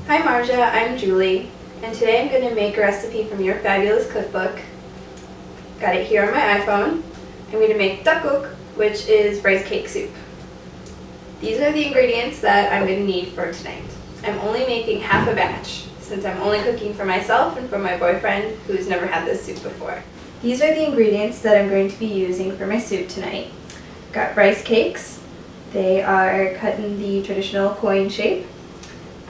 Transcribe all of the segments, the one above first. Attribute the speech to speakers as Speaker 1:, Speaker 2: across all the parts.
Speaker 1: Hi Marja, I'm Julie, and today I'm going to make a recipe from your fabulous cookbook. Got it here on my iPhone. I'm going to make Tteokguk, which is rice cake soup. These are the ingredients that I'm going to need for tonight. I'm only making half a batch, since I'm only cooking for myself and for my boyfriend, who's never had this soup before. These are the ingredients that I'm going to be using for my soup tonight. Got rice cakes. They are cut in the traditional coin shape.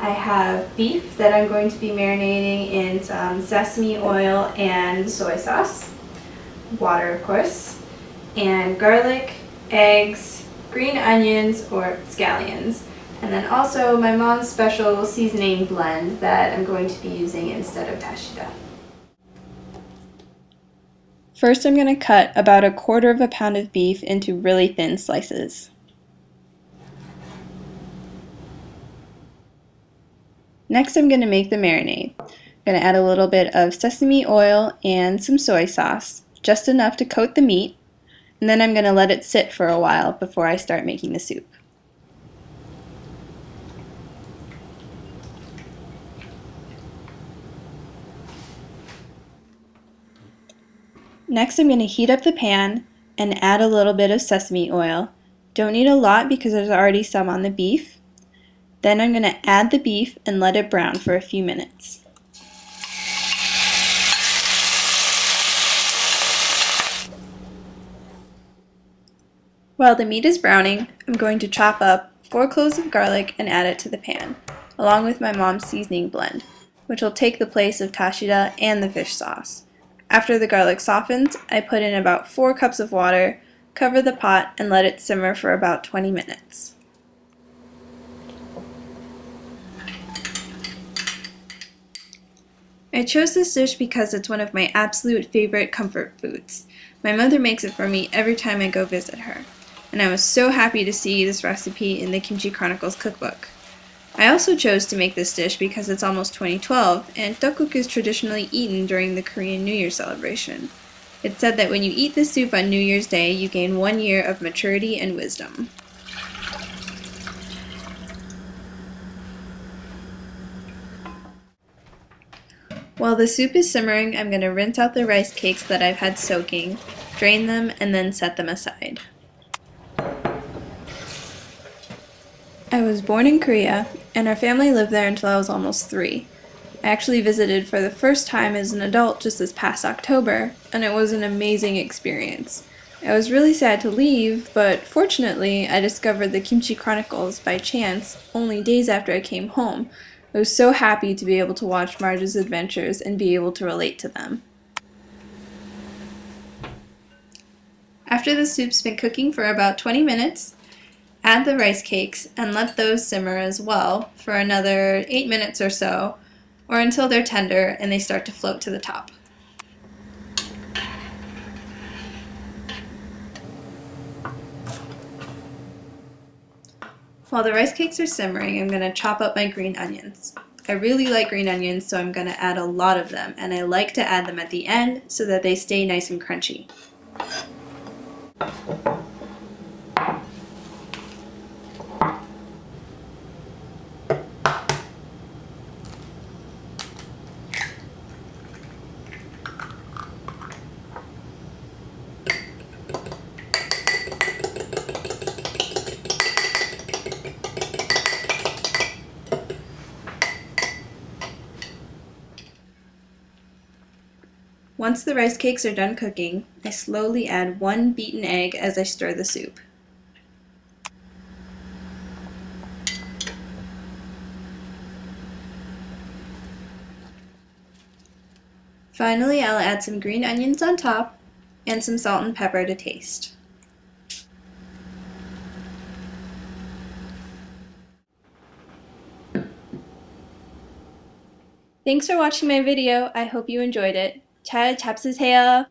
Speaker 1: I have beef that I'm going to be marinating in some sesame oil and soy sauce, water of course, and garlic, eggs, green onions or scallions, and then also my mom's special seasoning blend that I'm going to be using instead of tashida. First I'm going to cut about 1/4 pound of beef into really thin slices. Next I'm going to make the marinade. I'm going to add a little bit of sesame oil and some soy sauce, just enough to coat the meat, and then I'm going to let it sit for a while before I start making the soup. Next I'm going to heat up the pan and add a little bit of sesame oil. Don't need a lot because there's already some on the beef. Then I'm going to add the beef and let it brown for a few minutes. While the meat is browning, I'm going to chop up 4 cloves of garlic and add it to the pan, along with my mom's seasoning blend, which will take the place of tashida and the fish sauce. After the garlic softens, I put in about 4 cups of water, cover the pot, and let it simmer for about 20 minutes. I chose this dish because it's one of my absolute favorite comfort foods. My mother makes it for me every time I go visit her, and I was so happy to see this recipe in the Kimchi Chronicles cookbook. I also chose to make this dish because it's almost 2012, and tteokguk is traditionally eaten during the Korean New Year celebration. It's said that when you eat this soup on New Year's Day, you gain 1 year of maturity and wisdom. While the soup is simmering, I'm going to rinse out the rice cakes that I've had soaking, drain them, and then set them aside. I was born in Korea, and our family lived there until I was almost 3. I actually visited for the first time as an adult just this past October, and it was an amazing experience. I was really sad to leave, but fortunately I discovered the Kimchi Chronicles by chance only days after I came home. I was so happy to be able to watch Marja's adventures and be able to relate to them. After the soup's been cooking for about 20 minutes, add the rice cakes and let those simmer as well for another 8 minutes or so, or until they're tender and they start to float to the top. While the rice cakes are simmering, I'm going to chop up my green onions. I really like green onions, so I'm going to add a lot of them, and I like to add them at the end so that they stay nice and crunchy. Once the rice cakes are done cooking, I slowly add 1 beaten egg as I stir the soup. Finally, I'll add some green onions on top and some salt and pepper to taste. Thanks for watching my video. I hope you enjoyed it. 잘 잡수세요.